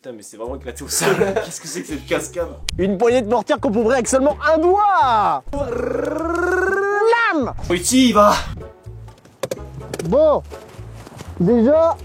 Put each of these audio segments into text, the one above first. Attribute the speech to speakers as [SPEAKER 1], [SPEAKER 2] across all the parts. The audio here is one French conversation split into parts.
[SPEAKER 1] Putain, mais c'est vraiment éclaté au sol. Qu'est-ce que c'est que cette cascade?
[SPEAKER 2] Une poignée de mortier qu'on ouvrir avec seulement un doigt. Lame.
[SPEAKER 1] Ici, il va.
[SPEAKER 2] Bon, déjà...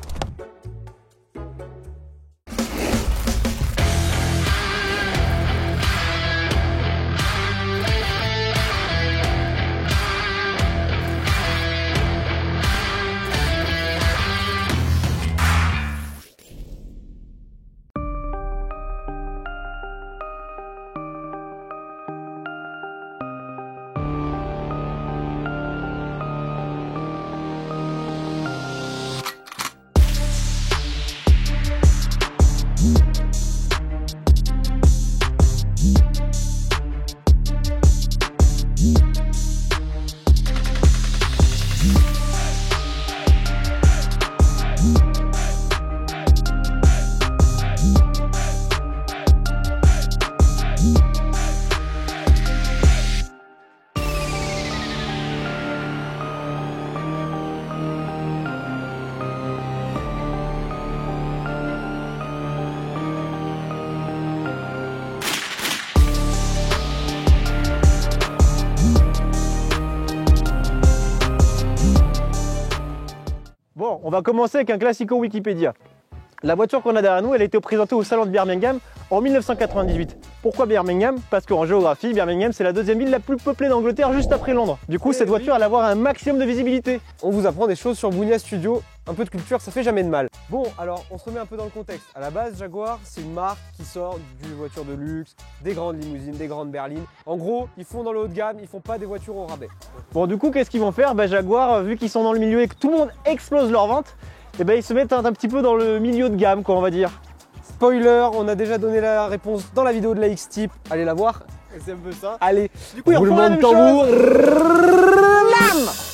[SPEAKER 2] Bon, on va commencer avec un classico Wikipédia. La voiture qu'on a derrière nous, elle a été présentée au salon de Birmingham en 1998. Pourquoi Birmingham? Parce qu'en géographie, Birmingham c'est la deuxième ville la plus peuplée d'Angleterre juste après Londres. Du coup, cette voiture elle va avoir un maximum de visibilité.
[SPEAKER 3] On vous apprend des choses sur Bounia Studio, un peu de culture, ça fait jamais de mal. Bon, alors on se remet un peu dans le contexte. À la base, Jaguar, c'est une marque qui sort d'une voiture de luxe, des grandes limousines, des grandes berlines. En gros, ils font dans le haut de gamme, ils font pas des voitures au rabais.
[SPEAKER 2] Bon, du coup, qu'est-ce qu'ils vont faire? Jaguar, vu qu'ils sont dans le milieu et que tout le monde explose leurs ventes, et ils se mettent un petit peu dans le milieu de gamme, quoi, on va dire.
[SPEAKER 3] Spoiler, on a déjà donné la réponse dans la vidéo de la X-Type. Allez la voir.
[SPEAKER 2] C'est un peu ça.
[SPEAKER 3] Allez,
[SPEAKER 2] Du coup, ils refont la même
[SPEAKER 3] tambour.
[SPEAKER 2] chose.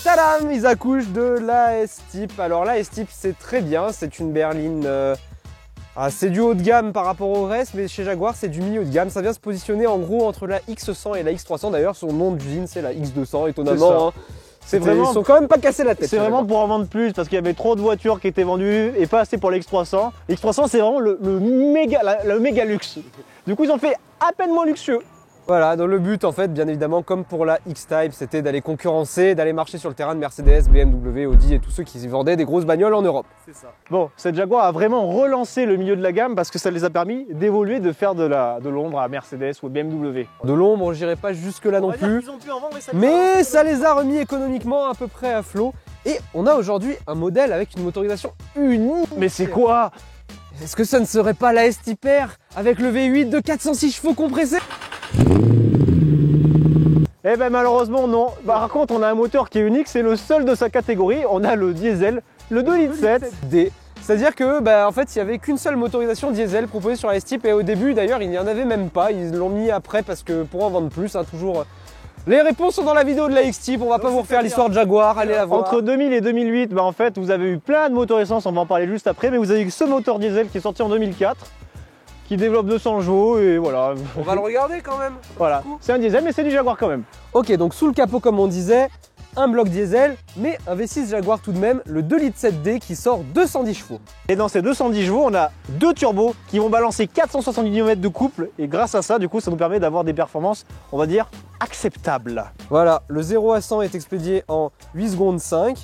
[SPEAKER 3] Tadam, ils accouchent de la S-Type. Alors la S-Type, c'est très bien, c'est une berline... c'est du haut de gamme par rapport au reste, mais chez Jaguar, c'est du milieu de gamme. Ça vient se positionner en gros entre la X100 et la X300. D'ailleurs, son nom d'usine, c'est la X200, étonnamment.
[SPEAKER 2] C'est vraiment...
[SPEAKER 3] Ils sont quand même pas cassés la tête.
[SPEAKER 2] C'est vraiment pour en vendre plus parce qu'il y avait trop de voitures qui étaient vendues et pas assez pour l'X300. L'X300 c'est vraiment le méga luxe. Du coup ils ont fait à peine moins luxueux.
[SPEAKER 3] Voilà, donc le but en fait, bien évidemment, comme pour la X-Type, c'était d'aller concurrencer, d'aller marcher sur le terrain de Mercedes, BMW, Audi et tous ceux qui vendaient des grosses bagnoles en Europe.
[SPEAKER 1] C'est ça.
[SPEAKER 2] Bon, cette Jaguar a vraiment relancé le milieu de la gamme parce que ça les a permis d'évoluer, de faire de l'ombre à Mercedes ou BMW.
[SPEAKER 3] De l'ombre, je n'irai pas jusque là non plus, mais ça les a remis économiquement à peu près à flot. Et on a aujourd'hui un modèle avec une motorisation unique.
[SPEAKER 2] Mais c'est quoi?
[SPEAKER 3] Est-ce que ça ne serait pas la S-Type R avec le V8 de 406 chevaux compressé?
[SPEAKER 2] Eh ben malheureusement non. Par contre on a un moteur qui est unique, c'est le seul de sa catégorie. On a le diesel, le 2,7 litres.
[SPEAKER 3] D. C'est-à-dire que en fait il n'y avait qu'une seule motorisation diesel proposée sur la S-Type et au début d'ailleurs il n'y en avait même pas. Ils l'ont mis après parce que pour en vendre plus, toujours. Les réponses sont dans la vidéo de la X-Type, on va pas vous refaire l'histoire de Jaguar, allez la voir.
[SPEAKER 2] Entre 2000 et 2008, en fait vous avez eu plein de moteurs essence, on va en parler juste après, mais vous avez eu ce moteur diesel qui est sorti en 2004. Qui développe 200 chevaux et voilà.
[SPEAKER 3] On va le regarder quand même.
[SPEAKER 2] Voilà, c'est un diesel mais c'est du Jaguar quand même.
[SPEAKER 3] Ok, donc sous le capot comme on disait, un bloc diesel, mais un V6 Jaguar tout de même, le 2,7 litres D qui sort 210 chevaux.
[SPEAKER 2] Et dans ces 210 chevaux, on a deux turbos qui vont balancer 470 Nm de couple et grâce à ça, du coup, ça nous permet d'avoir des performances, on va dire, acceptables.
[SPEAKER 3] Voilà, le 0 à 100 est expédié en 8 secondes 5.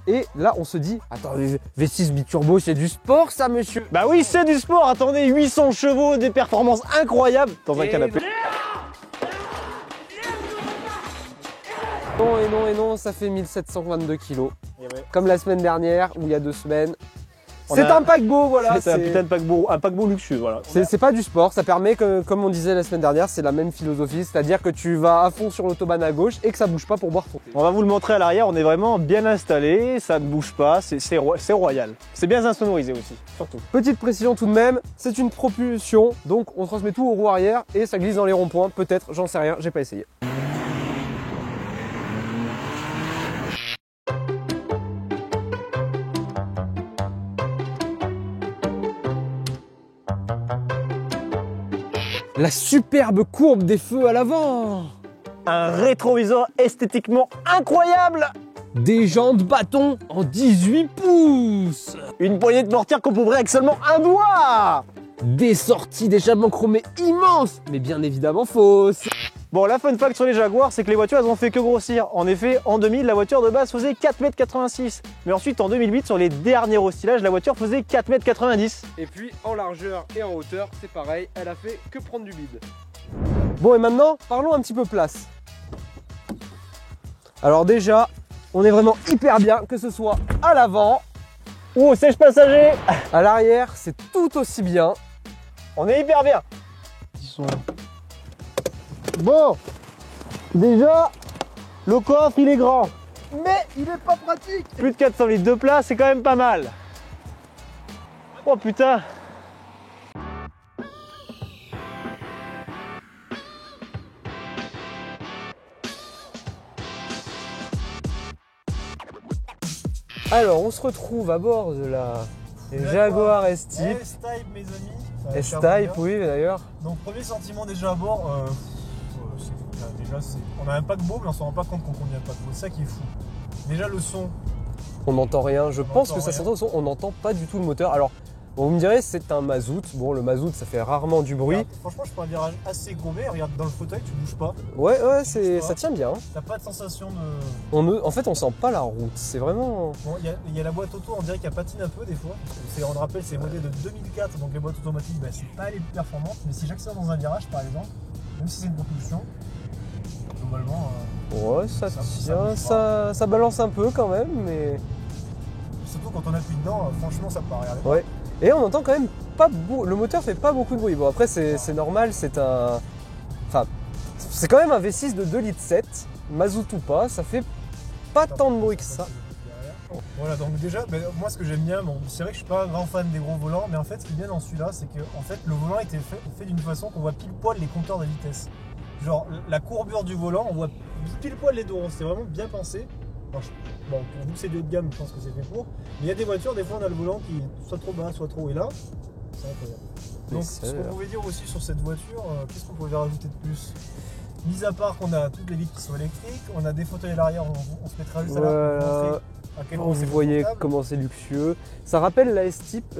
[SPEAKER 3] Et là, on se dit, attendez, V6 biturbo, c'est du sport ça, monsieur?
[SPEAKER 2] Bah oui, c'est du sport, attendez, 800 chevaux, des performances incroyables dans un canapé.
[SPEAKER 3] Non et non et non, ça fait 1722 kg. Comme la semaine dernière, ou il y a 2 semaines. C'est un paquebot, voilà.
[SPEAKER 2] C'est un putain de paquebot, un paquebot luxueux, voilà.
[SPEAKER 3] C'est pas du sport, ça permet que, comme on disait la semaine dernière, c'est la même philosophie, c'est-à-dire que tu vas à fond sur l'autobahn à gauche et que ça bouge pas pour boire ton thé.
[SPEAKER 2] On va vous le montrer à l'arrière, on est vraiment bien installé, ça ne bouge pas, c'est royal. C'est bien insonorisé aussi, surtout.
[SPEAKER 3] Petite précision tout de même, c'est une propulsion, donc on transmet tout aux roues arrière et ça glisse dans les ronds-points, peut-être, j'en sais rien, j'ai pas essayé. La superbe courbe des feux à l'avant.
[SPEAKER 2] Un rétroviseur esthétiquement incroyable.
[SPEAKER 3] Des jantes bâtons en 18 pouces.
[SPEAKER 2] Une poignée de mortier qu'on peut ouvrir avec seulement un doigt.
[SPEAKER 3] Des sorties d'échappement chromées immenses, mais bien évidemment fausses.
[SPEAKER 2] Bon, la fun fact sur les Jaguars, c'est que les voitures, elles ont fait que grossir. En effet, en 2000, la voiture de base faisait 4,86 m. Mais ensuite, en 2008, sur les derniers restillages, la voiture faisait 4,90 m.
[SPEAKER 3] Et puis en largeur et en hauteur, c'est pareil, elle a fait que prendre du bide. Bon, et maintenant, parlons un petit peu place. Alors déjà, on est vraiment hyper bien, que ce soit à l'avant
[SPEAKER 2] ou au siège passager.
[SPEAKER 3] à l'arrière, c'est tout aussi bien.
[SPEAKER 2] On est hyper bien. Bon, déjà, le coffre, il est grand.
[SPEAKER 3] Mais il est pas pratique.
[SPEAKER 2] Plus de 400 litres de place, c'est quand même pas mal. Oh putain.
[SPEAKER 3] Alors, on se retrouve à bord de la Jaguar S-Type.
[SPEAKER 1] S-Type, mes amis.
[SPEAKER 3] S-Type, oui, d'ailleurs.
[SPEAKER 1] Donc, premier sentiment déjà à bord, on a un paquebot, mais on s'en rend pas compte qu'on conduit un paquebot. C'est ça qui est fou. Déjà, le son.
[SPEAKER 3] On n'entend rien. Je pense que ça
[SPEAKER 1] rien.
[SPEAKER 3] s'entend au son. On n'entend pas du tout le moteur. Alors, bon, vous me direz, c'est un mazout. Bon, le mazout, ça fait rarement du bruit.
[SPEAKER 1] Regarde, franchement, je prends un virage assez gourmé. Regarde, dans le fauteuil, tu bouges pas.
[SPEAKER 3] Ouais,
[SPEAKER 1] bouges pas.
[SPEAKER 3] ça tient bien.
[SPEAKER 1] T'as pas de sensation de.
[SPEAKER 3] En fait, on sent pas la route. C'est vraiment.
[SPEAKER 1] Bon, il y a la boîte auto, on dirait qu'elle patine un peu des fois. On le rappelle, c'est modèle de 2004, donc les boîtes automatiques, bah, c'est pas les plus performantes. Mais si j'accélère dans un virage, par exemple, même si c'est une propulsion, globalement.
[SPEAKER 3] Ouais, ça
[SPEAKER 1] Ça
[SPEAKER 3] tient.
[SPEAKER 1] bouge
[SPEAKER 3] Ça balance un peu quand même, mais.
[SPEAKER 1] Surtout quand on appuie dedans, franchement, ça part. Regardez.
[SPEAKER 3] Ouais. Et on entend quand même pas beaucoup. Le moteur fait pas beaucoup de bruit. Bon, après, c'est normal. C'est un. Enfin, c'est quand même un V6 de 2,7 litres. Mazout ou pas, ça fait pas tant de bruit que ça.
[SPEAKER 1] Voilà, donc déjà, moi ce que j'aime bien, bon, c'est vrai que je suis pas un grand fan des gros volants, mais en fait ce qui est bien dans celui-là, c'est que en fait, le volant était fait d'une façon qu'on voit pile poil les compteurs de vitesse. Genre la courbure du volant, on voit pile poil les deux ronds, c'est vraiment bien pensé. Alors, bon, pour vous c'est du haut de gamme, je pense que c'est fait pour. Mais il y a des voitures, des fois on a le volant qui est soit trop bas, soit trop haut, et là, c'est incroyable. Donc ce qu'on pouvait dire aussi sur cette voiture, qu'est-ce qu'on pouvait rajouter de plus? Mis à part qu'on a toutes les vitres qui sont électriques, on a des fauteuils à l'arrière, on se mettra juste à l'heure pour montrer à quel point c'est
[SPEAKER 3] Vous voyez
[SPEAKER 1] confortable.
[SPEAKER 3] comment c'est luxueux. Ça rappelle la S-Type,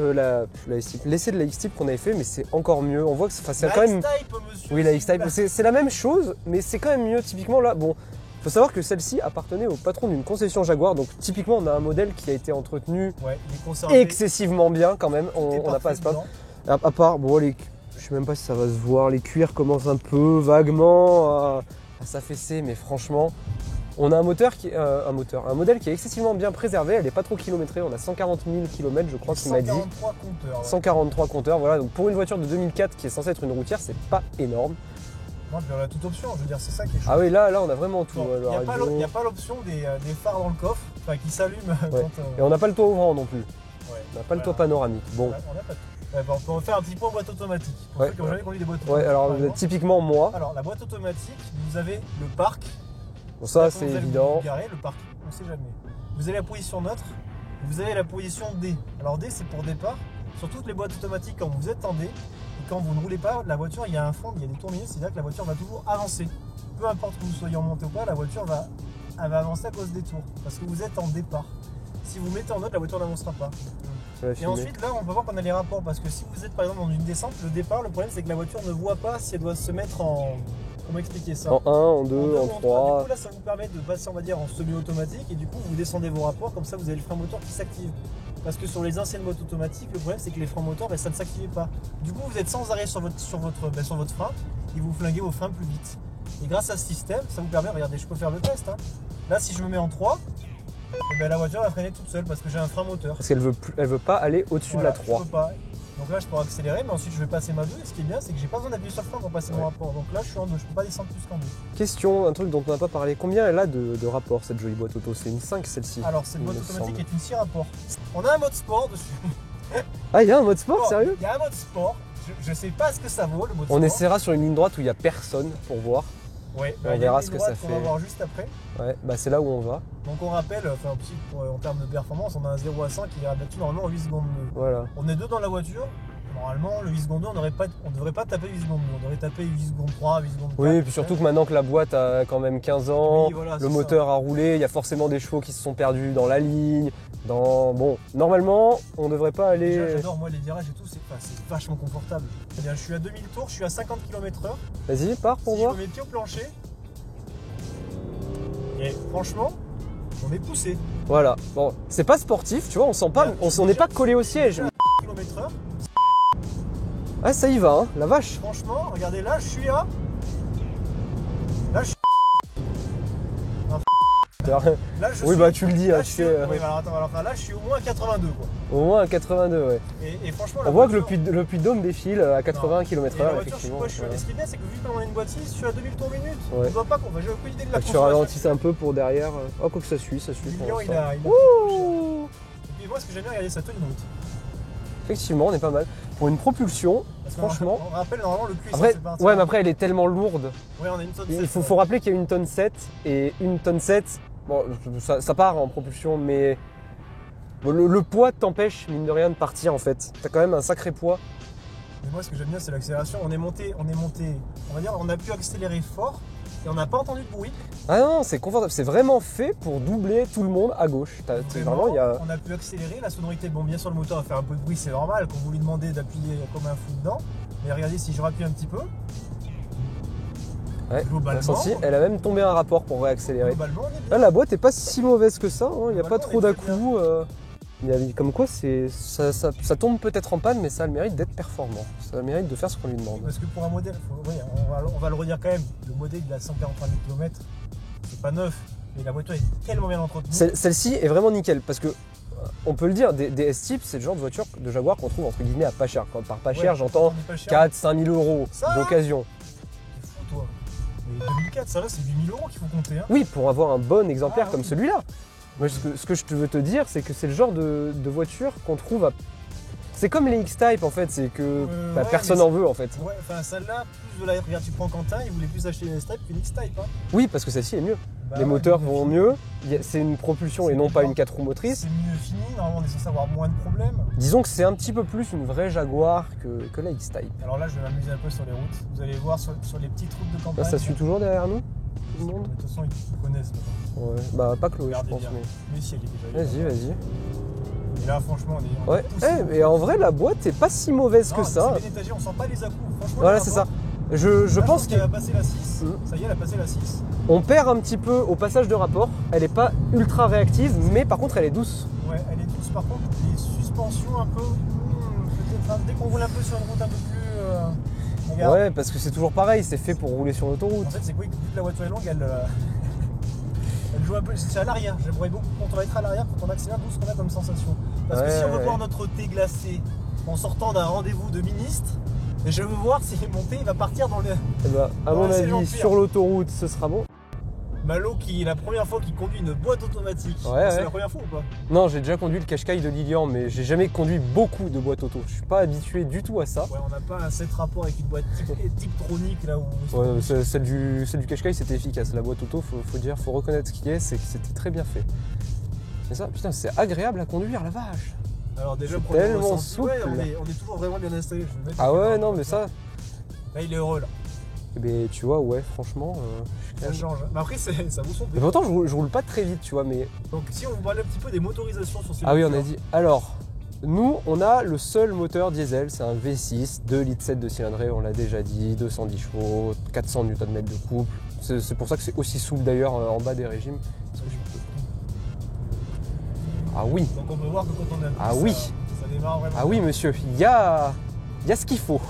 [SPEAKER 3] l'essai de la X-Type qu'on avait fait, mais c'est encore mieux. On voit que c'est quand même.
[SPEAKER 1] X-Type, monsieur.
[SPEAKER 3] Oui, la X-Type, c'est la même chose, mais c'est quand même mieux. Typiquement là, bon, faut savoir que celle-ci appartenait au patron d'une concession Jaguar, donc typiquement on a un modèle qui a été entretenu
[SPEAKER 1] Ouais, il est conservé.
[SPEAKER 3] excessivement bien quand même. On n'a pas à se plaindre. À part, bon, je sais même pas si ça va se voir, les cuirs commencent un peu vaguement à s'affaisser, mais franchement, on a un modèle qui est excessivement bien préservé, elle n'est pas trop kilométrée, on a 140 000 km je crois qu'il m'a dit.
[SPEAKER 1] 143 compteurs. Ouais.
[SPEAKER 3] 143 compteurs, voilà, donc pour une voiture de 2004 qui est censée être une routière, c'est pas énorme.
[SPEAKER 1] Non, puis on a toute option, je veux dire, c'est ça qui est chaud.
[SPEAKER 3] Ah oui, là on a vraiment tout.
[SPEAKER 1] Il n'y a pas l'option des phares dans le coffre, enfin qui s'allument
[SPEAKER 3] Ouais.
[SPEAKER 1] quand.
[SPEAKER 3] Et on n'a pas le toit ouvrant non plus,
[SPEAKER 1] Ouais.
[SPEAKER 3] on n'a pas le toit panoramique. Bon,
[SPEAKER 1] On n'a pas tout. Ouais, bon, on peut faire un petit point boîte automatique. Pour
[SPEAKER 3] Ouais.
[SPEAKER 1] ceux qui n'ont jamais conduit des boîtes
[SPEAKER 3] ouais,
[SPEAKER 1] automatiques.
[SPEAKER 3] alors
[SPEAKER 1] par exemple.
[SPEAKER 3] typiquement moi,
[SPEAKER 1] Alors, la boîte automatique, vous avez le parc.
[SPEAKER 3] bon, ça
[SPEAKER 1] Là,
[SPEAKER 3] c'est
[SPEAKER 1] quand vous allez
[SPEAKER 3] évident.
[SPEAKER 1] vous garer, le parc, on ne sait jamais. Vous avez la position neutre, vous avez la position D. Alors D, c'est pour départ. Sur toutes les boîtes automatiques, quand vous êtes en D, et quand vous ne roulez pas, la voiture, il y a un fond, il y a des tourniquets, c'est-à-dire que la voiture va toujours avancer. Peu importe que vous soyez en montée ou pas, la voiture elle va avancer à cause des tours, parce que vous êtes en départ. Si vous mettez en note, la voiture n'avancera pas.
[SPEAKER 3] Ça va
[SPEAKER 1] Et
[SPEAKER 3] filmer.
[SPEAKER 1] ensuite, là, on peut voir qu'on a les rapports, parce que si vous êtes par exemple dans une descente, le départ, le problème c'est que la voiture ne voit pas si elle doit se mettre en... Comment expliquer ça?
[SPEAKER 3] En 1, en 2,
[SPEAKER 1] deux
[SPEAKER 3] en
[SPEAKER 1] ou
[SPEAKER 3] 3.
[SPEAKER 1] Du coup, là, ça vous permet de passer, on va dire, en semi-automatique, et du coup, vous descendez vos rapports, comme ça, vous avez le frein moteur qui s'active. Parce que sur les anciennes motos automatiques, le problème c'est que les freins moteurs, ça ne s'activait pas. Du coup, vous êtes sans arrêt sur votre frein, et vous flinguez vos freins plus vite. Et grâce à ce système, ça vous permet, regardez, je peux faire le test. Hein. Là, si je me mets en 3, et ben, la voiture va freiner toute seule parce que j'ai un frein moteur.
[SPEAKER 3] Parce qu'elle veut pas aller au-dessus de la 3.
[SPEAKER 1] Je peux pas. Donc là, je peux accélérer, mais ensuite je vais passer ma 2. Et ce qui est bien, c'est que j'ai pas besoin d'appuyer sur le frein pour passer mon rapport. Donc là, je suis en 2, je peux pas descendre plus qu'en 2.
[SPEAKER 3] Question, un truc dont on n'a pas parlé. Combien elle a de rapports cette jolie boîte auto? C'est une 5 celle-ci.
[SPEAKER 1] Alors, cette
[SPEAKER 3] il
[SPEAKER 1] boîte
[SPEAKER 3] me
[SPEAKER 1] automatique
[SPEAKER 3] semble.
[SPEAKER 1] est une 6 rapports. On a un mode sport dessus.
[SPEAKER 3] Ah, il y a un mode sport, sérieux?
[SPEAKER 1] Il y a un mode sport. Je sais pas ce que ça vaut, le mode
[SPEAKER 3] On
[SPEAKER 1] sport.
[SPEAKER 3] essaiera sur une ligne droite où il n'y a personne pour voir.
[SPEAKER 1] Ouais,
[SPEAKER 3] On
[SPEAKER 1] il y a
[SPEAKER 3] verra
[SPEAKER 1] une
[SPEAKER 3] ce que
[SPEAKER 1] droite
[SPEAKER 3] ça
[SPEAKER 1] qu'on va
[SPEAKER 3] fait.
[SPEAKER 1] voir juste après.
[SPEAKER 3] Ouais, bah c'est là où on va.
[SPEAKER 1] Donc on rappelle, enfin, en termes de performance, on a un 0 à 100 qui est rabattu normalement en 8 secondes.
[SPEAKER 3] Voilà.
[SPEAKER 1] On est deux dans la voiture, Normalement, le 8 secondes 2, on devrait pas taper 8 secondes 2, on devrait taper 8 secondes 3, 8 secondes 4.
[SPEAKER 3] Oui, et puis surtout que maintenant que la boîte a quand même 15 ans,
[SPEAKER 1] Oui, voilà,
[SPEAKER 3] le
[SPEAKER 1] c'est
[SPEAKER 3] moteur a roulé, il y a forcément des chevaux qui se sont perdus dans la ligne. Bon, normalement, on devrait pas aller...
[SPEAKER 1] Déjà, j'adore moi les virages et tout, c'est vachement confortable. Eh bien, je suis à 2000 tours, je suis à 50 km/h.
[SPEAKER 3] Vas-y, pars pour
[SPEAKER 1] Si
[SPEAKER 3] voir.
[SPEAKER 1] je mets mes pieds au plancher, et franchement, on est poussé.
[SPEAKER 3] Voilà, bon, c'est pas sportif, tu vois, on sent pas, on n'est pas collé au siège.
[SPEAKER 1] 50 km/h.
[SPEAKER 3] Ouais, ça y va, hein, la vache.
[SPEAKER 1] Franchement, regardez là, je suis à. Là, je suis. Là, je
[SPEAKER 3] Oui,
[SPEAKER 1] suis-
[SPEAKER 3] bah tu le dis, là,
[SPEAKER 1] là,
[SPEAKER 3] tu
[SPEAKER 1] je suis-
[SPEAKER 3] sais.
[SPEAKER 1] oui, alors, attends, alors, là, je suis au moins à 82 quoi.
[SPEAKER 3] Au moins à 82, ouais.
[SPEAKER 1] Et franchement,
[SPEAKER 3] On voit que le Puy-de-Dôme défile à 80
[SPEAKER 1] Et la
[SPEAKER 3] km/h,
[SPEAKER 1] voiture,
[SPEAKER 3] effectivement.
[SPEAKER 1] je suis
[SPEAKER 3] Ouais.
[SPEAKER 1] Et ce qui est bien, c'est que vu qu'on a une boîte 6, je suis à 2000 tours minute.
[SPEAKER 3] Ouais.
[SPEAKER 1] On voit pas qu'on va. J'ai aucune idée de la
[SPEAKER 3] Tu
[SPEAKER 1] consommation.
[SPEAKER 3] ralentisses un peu pour derrière. Oh, quoi que ça suit pour
[SPEAKER 1] Lilian, il
[SPEAKER 3] l'instant.
[SPEAKER 1] a.
[SPEAKER 3] Ouh.
[SPEAKER 1] Et puis moi, ce que j'aime bien, regarder sa tenue de route.
[SPEAKER 3] Effectivement, on est pas mal. Pour une propulsion,
[SPEAKER 1] Parce qu'on
[SPEAKER 3] franchement.
[SPEAKER 1] on rappelle normalement le cul.
[SPEAKER 3] Après,
[SPEAKER 1] c'est pas
[SPEAKER 3] ouais, mais après, elle est tellement lourde.
[SPEAKER 1] Ouais, on a une tonne
[SPEAKER 3] Il
[SPEAKER 1] 7,
[SPEAKER 3] faut rappeler qu'il y a une tonne 7 et une tonne 7, bon, ça part en propulsion, mais bon, le poids t'empêche, mine de rien, de partir en fait. T'as quand même un sacré poids.
[SPEAKER 1] Mais moi, ce que j'aime bien, c'est l'accélération. On est monté, on va dire, on a pu accélérer fort et on n'a pas entendu de bruit.
[SPEAKER 3] Ah non, c'est confortable, c'est vraiment fait pour doubler tout le monde à gauche. Vraiment, il y a...
[SPEAKER 1] On a pu accélérer, la sonorité, bon, bien sûr, le moteur va faire un peu de bruit, c'est normal, quand vous lui demandez d'appuyer comme un fou dedans. Mais regardez, si je rappuie un petit peu,
[SPEAKER 3] Ouais,
[SPEAKER 1] globalement,
[SPEAKER 3] t'as senti, elle a même tombé un rapport pour réaccélérer.
[SPEAKER 1] globalement, on est bien.
[SPEAKER 3] Là, la boîte est pas si mauvaise que ça, il n'y a pas
[SPEAKER 1] Globalement,
[SPEAKER 3] trop
[SPEAKER 1] on est très
[SPEAKER 3] d'à-coups. Comme quoi, ça tombe peut-être en panne, mais ça a le mérite d'être performant. Ça a le mérite de faire ce qu'on lui demande.
[SPEAKER 1] Parce que pour un modèle, on va le redire quand même, le modèle il a 143 000 km, c'est pas neuf, mais la voiture est tellement bien entretenue.
[SPEAKER 3] Celle-ci est vraiment nickel parce que on peut le dire, des S-Type, c'est le genre de voiture de Jaguar qu'on trouve entre guillemets à pas cher. Par pas cher,
[SPEAKER 1] Ouais,
[SPEAKER 3] j'entends
[SPEAKER 1] on est pas cher.
[SPEAKER 3] 4-5 000 euros
[SPEAKER 1] Ça
[SPEAKER 3] d'occasion.
[SPEAKER 1] T'es fou toi. Mais 2004, ça va, c'est 8 000 euros qu'il faut compter. Hein.
[SPEAKER 3] Oui, pour avoir un bon exemplaire
[SPEAKER 1] Ah,
[SPEAKER 3] comme
[SPEAKER 1] oui.
[SPEAKER 3] celui-là. Moi, ce que je veux te dire, c'est que c'est le genre de voiture qu'on trouve à. C'est comme les X-Type en fait, c'est que
[SPEAKER 1] Ouais,
[SPEAKER 3] personne
[SPEAKER 1] mais
[SPEAKER 3] en veut en fait.
[SPEAKER 1] Ouais, enfin celle-là, plus de la. Regarde, tu prends Quentin, il voulait plus acheter une S-Type qu'une X-Type. Hein.
[SPEAKER 3] Oui, parce que celle-ci est mieux.
[SPEAKER 1] Bah
[SPEAKER 3] Les
[SPEAKER 1] ouais,
[SPEAKER 3] moteurs
[SPEAKER 1] mieux
[SPEAKER 3] vont
[SPEAKER 1] fini.
[SPEAKER 3] mieux, c'est une propulsion
[SPEAKER 1] C'est
[SPEAKER 3] et non pas
[SPEAKER 1] bien.
[SPEAKER 3] une 4 roues motrices.
[SPEAKER 1] C'est mieux fini, normalement on est censé avoir moins de problèmes.
[SPEAKER 3] Disons que c'est un petit peu plus une vraie Jaguar que la X-Type.
[SPEAKER 1] Alors là, je vais m'amuser un peu sur les routes. Vous allez voir sur les petites routes de campagne.
[SPEAKER 3] Là, ça suit toujours derrière nous, tout le
[SPEAKER 1] Mais
[SPEAKER 3] monde.
[SPEAKER 1] de toute façon, ils connaissent. maintenant.
[SPEAKER 3] Ouais. Bah pas Chloé, je
[SPEAKER 1] Regardez
[SPEAKER 3] pense.
[SPEAKER 1] bien.
[SPEAKER 3] Mais...
[SPEAKER 1] Mais si, elle est déjà là.
[SPEAKER 3] Vas-y.
[SPEAKER 1] Et là, franchement, on est.
[SPEAKER 3] Ouais. Mais en vrai, la boîte est pas si mauvaise que ça.
[SPEAKER 1] C'est bien étagé, on sent pas les à-coups. Franchement,
[SPEAKER 3] Voilà,
[SPEAKER 1] le
[SPEAKER 3] c'est
[SPEAKER 1] rapport-
[SPEAKER 3] ça. Je
[SPEAKER 1] Là,
[SPEAKER 3] pense
[SPEAKER 1] qu'elle a passé la 6.
[SPEAKER 3] Mhm.
[SPEAKER 1] Ça y est, elle a passé la 6.
[SPEAKER 3] qu'on perd un petit peu au passage de rapport. Elle est pas ultra réactive, mais par contre, elle est douce.
[SPEAKER 1] Ouais, elle est douce. Par contre, les suspensions un peu. Peut-être, hein, dès qu'on roule un peu sur une route un peu plus. Regarde.
[SPEAKER 3] Ouais, parce que c'est toujours pareil, c'est fait pour rouler sur l'autoroute.
[SPEAKER 1] En fait, c'est quoi? Vu que la voiture est longue, elle joue un peu. C'est à l'arrière. J'aimerais beaucoup quand on va être à l'arrière, quand on accélère, d'où ce qu'on a comme sensation. Parce que
[SPEAKER 3] Ouais,
[SPEAKER 1] si on veut
[SPEAKER 3] ouais.
[SPEAKER 1] boire notre thé glacé en sortant d'un rendez-vous de ministre, et je veux voir si mon thé va partir dans le.
[SPEAKER 3] Eh ben, à
[SPEAKER 1] Ouais,
[SPEAKER 3] mon
[SPEAKER 1] c'est
[SPEAKER 3] avis,
[SPEAKER 1] l'empire.
[SPEAKER 3] sur l'autoroute, ce sera bon.
[SPEAKER 1] Malo qui est la première fois qu'il conduit une boîte automatique.
[SPEAKER 3] Ouais,
[SPEAKER 1] C'est
[SPEAKER 3] ouais.
[SPEAKER 1] la première fois ou pas?
[SPEAKER 3] Non, j'ai déjà conduit le Qashqai de Lilian, mais j'ai jamais conduit beaucoup de boîtes auto. Je suis pas habitué du tout à ça.
[SPEAKER 1] Ouais, on n'a pas un set rapport avec une boîte Tiptronic là où.
[SPEAKER 3] Ouais, celle du Qashqai, c'était efficace. La boîte auto, faut reconnaître ce qu'il est, c'est que c'était très bien fait. Mais ça, putain, c'est agréable à conduire, la vache.
[SPEAKER 1] Alors déjà,
[SPEAKER 3] C'est
[SPEAKER 1] premier
[SPEAKER 3] tellement
[SPEAKER 1] ressenti,
[SPEAKER 3] souple.
[SPEAKER 1] ouais, on est toujours vraiment bien installé. Je vais mettre
[SPEAKER 3] Ah
[SPEAKER 1] la
[SPEAKER 3] ouais,
[SPEAKER 1] caméra.
[SPEAKER 3] non, mais ça,
[SPEAKER 1] Là, il est heureux là.
[SPEAKER 3] eh ben, tu vois, ouais, franchement.
[SPEAKER 1] Ça change. Mais après, ça vaut son
[SPEAKER 3] Mais
[SPEAKER 1] prix.
[SPEAKER 3] pourtant, je roule pas très vite, tu vois, mais.
[SPEAKER 1] Donc, si on parle un petit peu des motorisations sur ces
[SPEAKER 3] Ah oui, on a
[SPEAKER 1] voitures.
[SPEAKER 3] dit. Alors, nous, on a le seul moteur diesel, c'est un V6, 2 litres 7 de cylindrée, on l'a déjà dit, 210 chevaux, 400 Nm de couple. C'est pour ça que c'est aussi souple d'ailleurs en bas des régimes. Ah oui,
[SPEAKER 1] Donc, on peut voir que quand on a.
[SPEAKER 3] Ah oui.
[SPEAKER 1] Ça démarre vraiment.
[SPEAKER 3] ah oui, monsieur, il y a ce qu'il faut.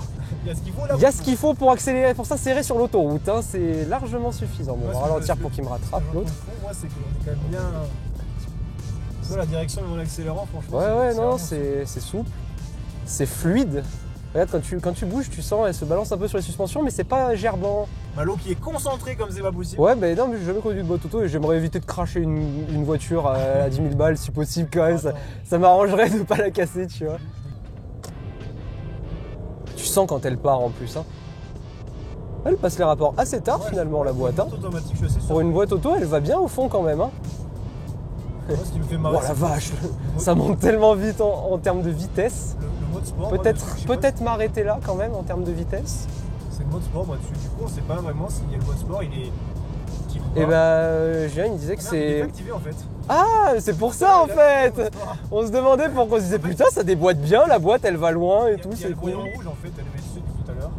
[SPEAKER 1] Il y a ce qu'il faut là.
[SPEAKER 3] Il y a ce qu'il faut pour accélérer, pour s'insérer sur l'autoroute, hein, c'est largement suffisant. Bon, on
[SPEAKER 1] Moi,
[SPEAKER 3] va
[SPEAKER 1] ce que
[SPEAKER 3] ralentir
[SPEAKER 1] je-
[SPEAKER 3] pour qu'il me
[SPEAKER 1] Ce que
[SPEAKER 3] rattrape
[SPEAKER 1] je
[SPEAKER 3] l'autre.
[SPEAKER 1] confonds, moi, c'est qu'on est quand même bien. Tu vois, la direction de mon accélérant, franchement.
[SPEAKER 3] Ouais, non,
[SPEAKER 1] vraiment
[SPEAKER 3] c'est souple, c'est fluide. Regarde, quand tu bouges, tu sens, elle se balance un peu sur les suspensions, mais c'est pas gerbant.
[SPEAKER 1] Malo qui est concentré comme c'est pas possible.
[SPEAKER 3] Ouais, ben non, mais j'ai jamais conduit de boîte auto et j'aimerais éviter de cracher une voiture à 10 000 balles si possible quand même. Ça m'arrangerait de pas la casser, tu vois. Tu sens quand elle part en plus. Hein. Elle passe les rapports assez tard finalement, la boîte. Hein.
[SPEAKER 1] Automatique, je suis assez sûr.
[SPEAKER 3] Pour une boîte auto, elle va bien au fond quand même. Hein.
[SPEAKER 1] Moi, ce qui me fait marrer,
[SPEAKER 3] Oh la
[SPEAKER 1] c'est
[SPEAKER 3] vache,
[SPEAKER 1] que
[SPEAKER 3] ça monte tellement vite en termes de vitesse.
[SPEAKER 1] le mode sport. moi,
[SPEAKER 3] Peut-être
[SPEAKER 1] dessus, je sais pas
[SPEAKER 3] peut-être m'arrêter là quand même en termes de vitesse.
[SPEAKER 1] si- C'est le mode sport, moi dessus. Du coup, on sait pas vraiment si le mode sport il est. Qui
[SPEAKER 3] Et bah Julien il me disait que
[SPEAKER 1] Il est
[SPEAKER 3] c'est...
[SPEAKER 1] pas activé en fait.
[SPEAKER 3] Ah c'est pour ça en
[SPEAKER 1] Il a activé
[SPEAKER 3] fait.
[SPEAKER 1] le mode sport.
[SPEAKER 3] On se demandait pourquoi on se disait putain ça déboîte bien, la boîte elle va loin et
[SPEAKER 1] Il
[SPEAKER 3] tout,
[SPEAKER 1] y a
[SPEAKER 3] c'est
[SPEAKER 1] le
[SPEAKER 3] cool.
[SPEAKER 1] voyant rouge en fait, elle avait dessus depuis tout à l'heure.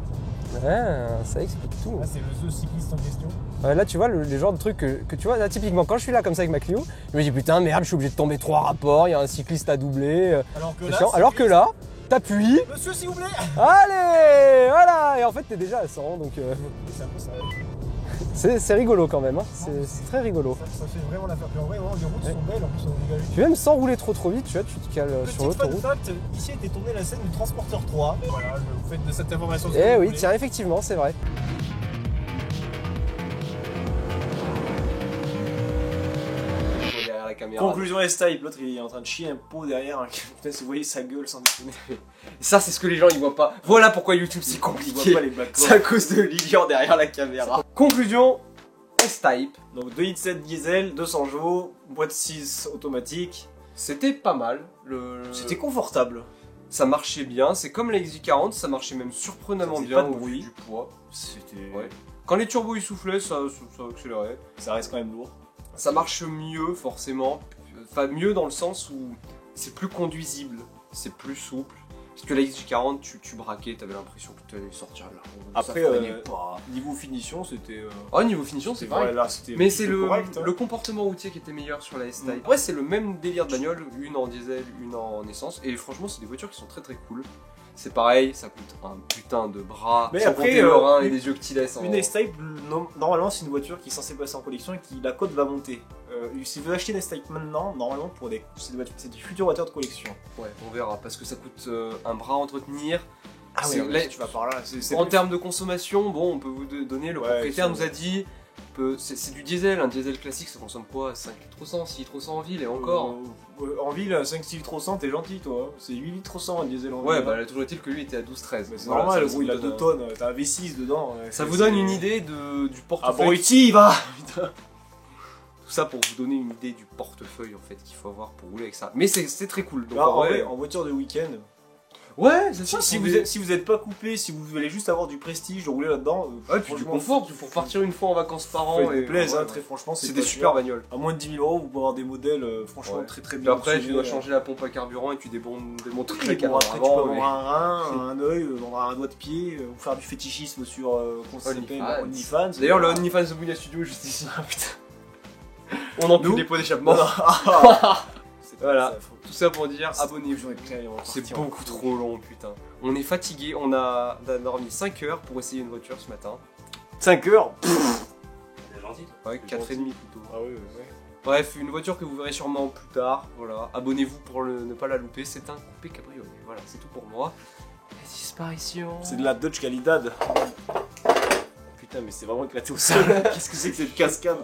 [SPEAKER 3] Ah, ça explique tout.
[SPEAKER 1] Là, c'est le The cycliste en question.
[SPEAKER 3] Ouais, là tu vois les genres de trucs que tu vois, là typiquement quand je suis là comme ça avec ma Clio, je me dis putain merde je suis obligé de tomber 3 rapports, il y a un cycliste à doubler.
[SPEAKER 1] Alors que
[SPEAKER 3] C'est
[SPEAKER 1] là,
[SPEAKER 3] chiant. Alors que là, t'appuies,
[SPEAKER 1] Monsieur, s'il vous plaît.
[SPEAKER 3] allez, voilà, et en fait t'es déjà à 100 donc
[SPEAKER 1] C'est un peu ça.
[SPEAKER 3] c'est rigolo quand même, hein. C'est très rigolo.
[SPEAKER 1] Ça fait vraiment l'affaire. Puis en vrai, vraiment, les routes sont belles, en plus on est dégagé.
[SPEAKER 3] Puis même sans rouler trop vite, tu vois, tu te cales sur
[SPEAKER 1] Petit fun
[SPEAKER 3] l'autoroute.
[SPEAKER 1] fact, ici a été tournée la scène du Transporteur 3. Voilà, vous faites de cette information. ce que
[SPEAKER 3] Eh
[SPEAKER 1] vous
[SPEAKER 3] oui,
[SPEAKER 1] voulez.
[SPEAKER 3] tiens, effectivement, c'est vrai. Derrière la caméra.
[SPEAKER 4] Conclusion S-Type, l'autre il est en train de chier un pot derrière. Putain, si vous voyez sa gueule sans déconner.
[SPEAKER 3] Ça, c'est ce que les gens ils voient pas. Voilà pourquoi YouTube c'est
[SPEAKER 4] Il voit
[SPEAKER 3] compliqué.
[SPEAKER 4] pas les backcords.
[SPEAKER 3] C'est à cause de Lilian derrière la caméra. Conclusion, S-Type.
[SPEAKER 4] Donc 2.7 diesel, 200 chevaux, boîte 6 automatique.
[SPEAKER 3] C'était pas mal.
[SPEAKER 4] C'était confortable.
[SPEAKER 3] Ça marchait bien. C'est comme la XJ40, ça marchait même surprenamment
[SPEAKER 4] Ça faisait
[SPEAKER 3] bien
[SPEAKER 4] pas de
[SPEAKER 3] au vu
[SPEAKER 4] bruit.
[SPEAKER 3] du poids.
[SPEAKER 4] C'était.
[SPEAKER 3] Ouais. Quand les turbos ils soufflaient, ça accélérait.
[SPEAKER 4] Ça reste quand même lourd.
[SPEAKER 3] Ça marche mieux forcément. Enfin mieux dans le sens où c'est plus conduisible, c'est plus souple. Parce que la XJ40, tu braquais, t'avais l'impression que tu allais sortir de la roue.
[SPEAKER 4] Après,
[SPEAKER 3] ça freinait pas.
[SPEAKER 4] niveau finition, c'était.
[SPEAKER 3] Oh, niveau finition, c'est pareil.
[SPEAKER 4] Là, c'était
[SPEAKER 3] Mais c'est le,
[SPEAKER 4] correct, hein.
[SPEAKER 3] le comportement routier qui était meilleur sur la S-Type. Après, c'est le même délire de bagnole, une en diesel, une en essence. Et franchement, c'est des voitures qui sont très très cool. C'est pareil, ça coûte un putain de bras.
[SPEAKER 4] Mais
[SPEAKER 3] sans
[SPEAKER 4] après,
[SPEAKER 3] compter le rein et les yeux que tu laisses.
[SPEAKER 4] Une S-Type, normalement, c'est une voiture qui est censée passer en collection et qui la cote va monter. Si vous achetez une S-Type maintenant, normalement, c'est des futures voitures de collection.
[SPEAKER 3] Ouais, on verra, parce que ça coûte un bras à entretenir.
[SPEAKER 4] Ah
[SPEAKER 3] C'est-
[SPEAKER 4] oui,
[SPEAKER 3] là,
[SPEAKER 4] tu vas par là.
[SPEAKER 3] En termes de consommation, bon, on peut vous donner, le
[SPEAKER 4] Ouais,
[SPEAKER 3] propriétaire
[SPEAKER 4] ça,
[SPEAKER 3] nous a dit, c'est du diesel, un diesel classique, ça consomme quoi 5 litres au 100, 6 litres au 100 en ville et encore.
[SPEAKER 4] En ville, 5-6 litres au 100, t'es gentil, toi. C'est 8 litres au 100 un diesel en ville.
[SPEAKER 3] Ouais, bah toujours est-il que lui était à 12-13.
[SPEAKER 4] Mais c'est
[SPEAKER 3] Voilà,
[SPEAKER 4] normal,
[SPEAKER 3] ça
[SPEAKER 4] le gros, il a
[SPEAKER 3] vous
[SPEAKER 4] 2
[SPEAKER 3] donne
[SPEAKER 4] tonnes, t'as un V6 dedans.
[SPEAKER 3] Ça vous donne une idée du portefeuille.
[SPEAKER 4] Abruti, va.
[SPEAKER 3] Tout ça pour vous donner une idée du portefeuille en fait qu'il faut avoir pour rouler avec ça. Mais c'est très cool. Donc,
[SPEAKER 4] Bah,
[SPEAKER 3] en vrai,
[SPEAKER 4] en voiture de week-end,
[SPEAKER 3] ouais, c'est ça.
[SPEAKER 4] si vous êtes pas coupé, si vous voulez juste avoir du prestige, de rouler là-dedans,
[SPEAKER 3] Ouais, puis du confort, pour partir une fois en vacances par an.
[SPEAKER 4] faites-vous
[SPEAKER 3] Et
[SPEAKER 4] plaisir,
[SPEAKER 3] ouais,
[SPEAKER 4] très franchement,
[SPEAKER 3] c'est
[SPEAKER 4] pas
[SPEAKER 3] des
[SPEAKER 4] cher.
[SPEAKER 3] super bagnoles.
[SPEAKER 4] À moins de 10 000 €, vous pouvez avoir des modèles franchement
[SPEAKER 3] Ouais.
[SPEAKER 4] très très
[SPEAKER 3] Puis
[SPEAKER 4] bien.
[SPEAKER 3] après, tu
[SPEAKER 4] soudés,
[SPEAKER 3] dois changer la pompe à carburant et tu démontes toute la
[SPEAKER 4] Après,
[SPEAKER 3] caméra
[SPEAKER 4] tu peux
[SPEAKER 3] avant.
[SPEAKER 4] avoir
[SPEAKER 3] mais-
[SPEAKER 4] un rein, un œil, avoir un doigt de pied, ou faire du fétichisme sur comment ça s'appelle,
[SPEAKER 3] OnlyFans.
[SPEAKER 4] OnlyFans.
[SPEAKER 3] D'ailleurs, le OnlyFans de Bounia Studio est juste ici. On en
[SPEAKER 4] Nous
[SPEAKER 3] les pots d'échappement. Voilà. Tout ça pour dire, abonnez-vous. C'est beaucoup trop long, putain. On est fatigué, on a dormi 5 heures pour essayer une voiture ce matin.
[SPEAKER 4] 5 heures.
[SPEAKER 5] C'est gentil.
[SPEAKER 3] Ouais,
[SPEAKER 4] C'est
[SPEAKER 3] 4 et demi plutôt.
[SPEAKER 4] Ah ouais.
[SPEAKER 3] Bref, une voiture que vous verrez sûrement plus tard. Voilà, abonnez-vous pour ne pas la louper. C'est un coupé cabriolet. Voilà, c'est tout pour moi. Disparition.
[SPEAKER 4] C'est de la Dodge Qualidad. Putain, mais c'est vraiment éclaté au sol. Qu'est-ce que c'est que cette cascade?